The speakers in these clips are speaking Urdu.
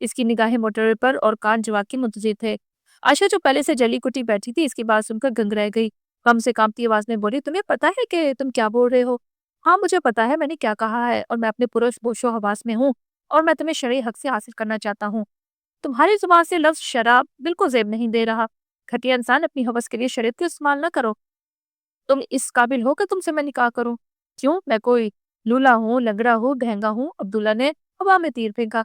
اس کی نگاہیں موٹر پر اور کان جوا کے منتظر تھے۔ عائشہ جو پہلے سے جلی کٹی بیٹھی تھی اس کی بات سن کر گنگرہ گئی، غم سے کانپتی آواز میں بولی، تمہیں پتا ہے کہ تم کیا بول رہے ہو؟ ہاں مجھے پتا ہے میں نے کیا کہا ہے، اور میں اپنے پرش ہوش و حواس میں ہوں، اور میں تمہیں شرعی حق سے حاصل کرنا چاہتا ہوں۔ تمہاری زبان سے لفظ شراب بالکل زیب نہیں دے رہا۔ گھٹیا انسان، اپنی حوث کے لیے شریعت کو استعمال نہ کرو۔ تم اس قابل ہو کہ تم سے میں نکاح کروں؟ کیوں، میں کوئی لولا ہوں، لنگڑا ہوں، ڈھینگا ہوں؟ عبداللہ نے ہوا میں تیر پھینکا۔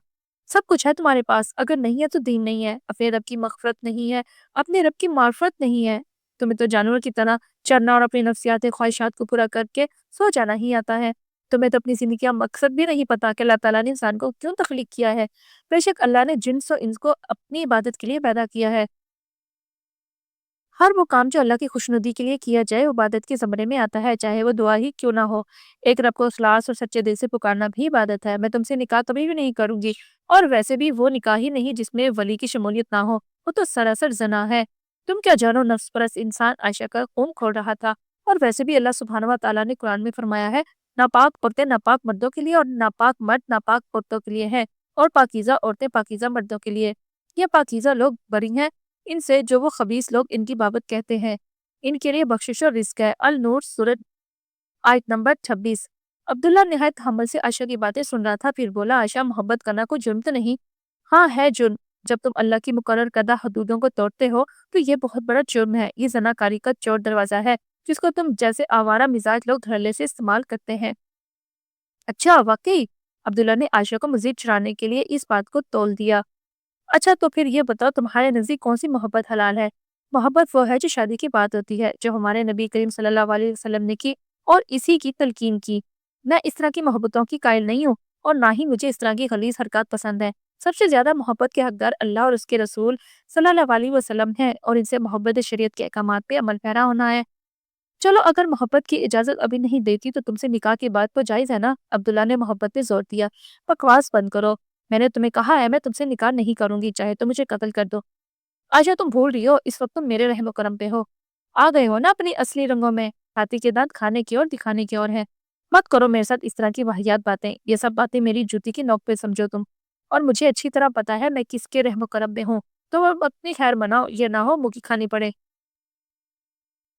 سب کچھ ہے تمہارے پاس، اگر نہیں ہے تو دین نہیں ہے، اپنے رب کی مغفرت نہیں ہے، اپنے رب کی معرفت نہیں ہے۔ تمہیں تو جانور کی طرح چرنا اور اپنی نفسیات خواہشات کو پورا کر کے سو جانا ہی آتا ہے۔ تمہیں تو اپنی زندگی کا مقصد بھی نہیں پتا کہ اللہ تعالیٰ نے انسان کو کیوں تخلیق کیا ہے۔ بے شک اللہ نے جنس و انس کو اپنی عبادت کے لیے پیدا کیا ہے۔ ہر وہ کام جو اللہ کی خوشنودی کے لیے کیا جائے وہ عبادت کے زمرے میں آتا ہے، چاہے وہ دعا ہی کیوں نہ ہو۔ ایک رب کو اخلاص اور سچے دل سے پکارنا بھی عبادت ہے۔ میں تم سے نکاح کبھی بھی نہیں کروں گی، اور ویسے بھی وہ نکاح ہی نہیں جس میں ولی کی شمولیت نہ ہو، وہ تو سراسر زنا ہے۔ تم کیا جانو، نفس پرست انسان عائشہ کا خون کھول رہا تھا، اور ویسے بھی اللہ سبحانہ و تعالیٰ نے قرآن میں فرمایا ہے، ناپاک عورتیں ناپاک مردوں کے لیے اور ناپاک مرد ناپاک عورتوں کے لیے ہیں، اور پاکیزہ عورتیں پاکیزہ مردوں کے لیے۔ یہ پاکیزہ لوگ بری ہیں ان سے جو وہ خبیث لوگ ان کی بابت کہتے ہیں، ان کے لیے بخشش اور رزق ہے۔ النور سورۃ آیت نمبر 26۔ عبداللہ نہایت تحمل سے عائشہ کی باتیں سن رہا تھا، پھر بولا، عائشہ محبت کرنا کوئی جرم تو نہیں؟ ہاں ہے جرم، جب تم اللہ کی مقرر کردہ حدودوں کو توڑتے ہو تو یہ بہت بڑا جرم ہے، یہ زناکاری کا چور دروازہ ہے جس کو تم جیسے آوارہ مزاج لوگ دھڑلے سے استعمال کرتے ہیں۔ اچھا واقعی؟ عبداللہ نے عائشہ کو مزید چڑھانے کے لیے اس بات کو تول دیا۔ اچھا تو پھر یہ بتاؤ تمہارے نزدیک کون سی محبت حلال ہے؟ محبت وہ ہے جو شادی کی بات ہوتی ہے، جو ہمارے نبی کریم صلی اللہ علیہ وسلم نے کی اور اسی کی تلقین کی۔ میں اس طرح کی محبتوں کی قائل نہیں ہوں، اور نہ ہی مجھے اس طرح کی غلیظ حرکات پسند ہیں۔ سب سے زیادہ محبت کے حقدار اللہ اور اس کے رسول صلی اللہ علیہ وسلم ہیں، اور ان سے محبت شریعت کے احکامات پہ عمل پیرا ہونا ہے۔ چلو اگر محبت کی اجازت ابھی نہیں دیتی تو تم سے نکاح کی بات تو جائز ہے نا؟ عبداللہ نے محبت پہ زور دیا۔ بکواس بند کرو، میں نے تمہیں کہا ہے میں تم سے نکاح نہیں کروں گی، چاہے تو مجھے قتل کر دو۔ عائشہ تم بھول رہی ہو، اس وقت تم میرے رحم و کرم پہ ہو، آ گئے ہو نا اپنی اصلی رنگوں میں۔ ہاتھی کے دانت کھانے کی اور دکھانے کی اور ہیں۔ مت کرو میرے ساتھ اس طرح کی واہیات باتیں، یہ سب باتیں میری جوتی کی نوک پہ سمجھو تم، اور مجھے اچھی طرح پتا ہے میں کس کے رحم و کرم میں ہوں، تو اب اپنی خیر مناؤ، یہ نہ ہو منہ کی کھانی پڑے۔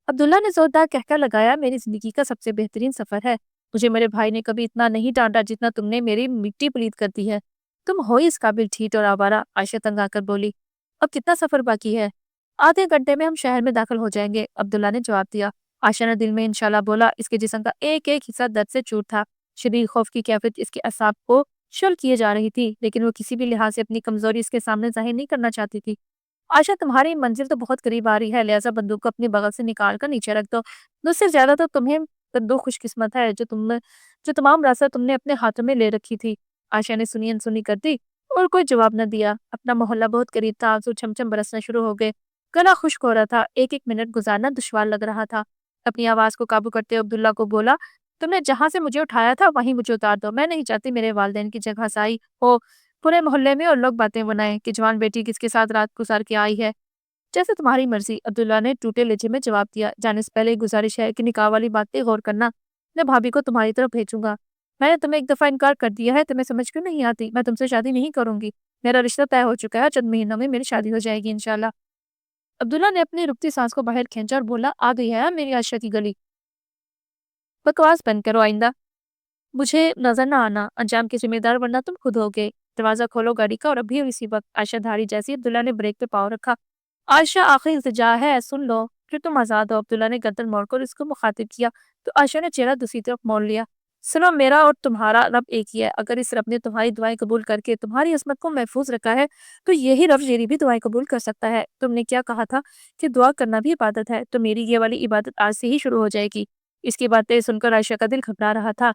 عبداللہ نے زوردار کہکہ لگایا، میری زندگی کا سب سے بہترین سفر ہے، مجھے میرے بھائی نے کبھی اتنا نہیں ڈانٹا جتنا تم نے میری مٹی پلید کر دی ہے۔ تم ہو اس قابل ٹھیٹ اور آوارہ، عائشہ تنگ آ کر بولی۔ اب کتنا سفر باقی ہے؟ آدھے گھنٹے میں ہم شہر میں داخل ہو جائیں گے، عبداللہ نے جواب دیا۔ عائشہ نے دل میں انشاءاللہ بولا، اس کے جسم کا ایک ایک حصہ درد سے چور تھا، شدید خوف کی کیفیت اس کے اعصاب کو شل کیے جا رہی تھی، لیکن وہ کسی بھی لحاظ سے اپنی کمزوری اس کے سامنے ظاہر نہیں کرنا چاہتی تھی۔ عائشہ تمہاری منزل تو بہت قریب آ رہی ہے، لہٰذا بندوق کو اپنی بغل سے نکال کر نیچے رکھ دو۔ مجھ سے زیادہ تو تمہیں بندوق خوش قسمت ہے جو تمام راستہ تم نے اپنے ہاتھوں میں لے رکھی تھی۔ عائشہ نے سنی انسنی کر دی اور کوئی جواب نہ دیا۔ اپنا محلہ بہت قریب تھا، آنسو چھم چھم برسنا شروع ہو گئے، گلا خشک ہو رہا تھا، ایک ایک منٹ گزارنا دشوار لگ رہا تھا۔ اپنی آواز کو قابو کرتے عبداللہ کو بولا، تم نے جہاں سے مجھے اٹھایا تھا وہیں مجھے اتار دو، میں نہیں چاہتی میرے والدین کی جگہ سائی ہو پورے محلے میں اور لوگ باتیں بنائیں کہ جوان بیٹی کس کے ساتھ رات گزار کے آئی ہے۔ جیسے تمہاری مرضی، عبداللہ نے ٹوٹے لہجے میں جواب دیا۔ جانے سے پہلے ایک گزارش ہے کہ نکاح والی بات پہ غور کرنا، میں بھابھی کو تمہاری طرف بھیجوں گا۔ میں نے تمہیں ایک دفعہ انکار کر دیا ہے، تمہیں سمجھ کیوں نہیں آتی؟ میں تم سے شادی نہیں کروں گی، میرا رشتہ طے ہو چکا ہے، چند مہینوں میں میری شادی ہو جائے گی انشاءاللہ۔ عبداللہ نے اپنی رکتی سانس کو باہر کھینچا اور بولا، آ گئی ہے میری عائشہ کی گلی، بکواس بند کرو، آئندہ مجھے نظر نہ آنا، انجام کے ذمہ دار ورنہ تم خود ہوگے۔ دروازہ کھولو گاڑی کا، اور ابھی اسی وقت عائشہ دھاری جیسی عبداللہ نے بریک پہ پاؤں رکھا۔ عائشہ آخری التجا ہے، سن لو پھر تم آزاد ہو۔ عبداللہ نے گردن موڑ کر اس کو مخاطب کیا تو عائشہ نے چہرہ دوسری طرف موڑ لیا۔ سنو، میرا اور تمہارا رب ایک ہی ہے، اگر اس رب نے تمہاری دعائیں قبول کر کے تمہاری عصمت کو محفوظ رکھا ہے تو یہی رب میری بھی دعائیں قبول کر سکتا ہے۔ تم نے کیا کہا تھا کہ دعا کرنا بھی عبادت ہے، تو میری یہ والی عبادت آج سے ہی شروع ہو جائے گی۔ اس کی باتیں سن کر عائشہ کا دل گھبرا رہا تھا۔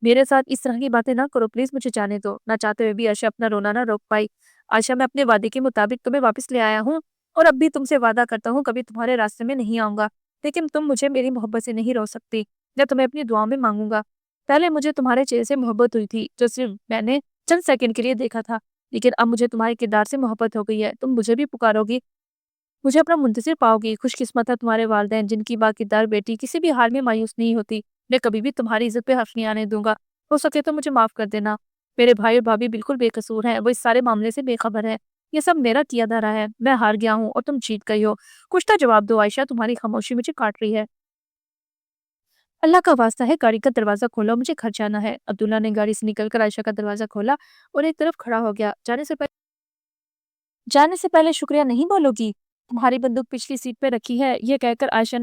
میرے ساتھ اس طرح کی باتیں نہ کرو پلیز، مجھے جانے دو۔ نہ چاہتے ہوئے بھی عائشہ اپنا رونا نہ روک پائی۔ عائشہ، میں اپنے وعدے کے مطابق تمہیں واپس لے آیا ہوں، اور اب بھی تم سے وعدہ کرتا ہوں کبھی تمہارے راستے میں نہیں آؤں گا، لیکن تم مجھے میری محبت سے نہیں روک سکتی، میں تمہیں اپنی دعاؤں میں مانگوں گا۔ پہلے مجھے تمہارے چہرے سے محبت ہوئی تھی جو صرف میں نے چند سیکنڈ کے لیے دیکھا تھا، لیکن اب مجھے تمہارے کردار سے محبت ہو گئی ہے، تم مجھے بھی پکارو گی، مجھے اپنا منتظر پاؤ گی۔ خوش قسمت ہے تمہارے والدین جن کی باکردار بیٹی کسی بھی حال میں مایوس نہیں ہوتی۔ میں کبھی بھی تمہاری عزت پہ حرف نہیں آنے دوں گا، ہو سکے تو مجھے معاف کر دینا۔ میرے بھائی اور بھابھی بالکل بے قصور ہیں، وہ اس سارے معاملے سے بے خبر ہے۔ یہ سب میرا کیا دھرا ہے، میں ہار گیا ہوں اور تم جیت گئی ہو۔ کچھ تو جواب دو عائشہ، تمہاری خاموشی مجھے کاٹ رہی ہے۔ اللہ کا واسطہ ہے، گاڑی کا دروازہ کھولا، مجھے گھر جانا ہے۔ عبداللہ نے گاڑی سے نکل کر عائشہ کا دروازہ کھولا اور ایک طرف کھڑا ہو گیا۔ جانے سے پہلے شکریہ نہیں بولو گی؟ تمہاری بندوق پچھلی سیٹ پہ رکھی ہے، یہ کہہ کر عائشہ نے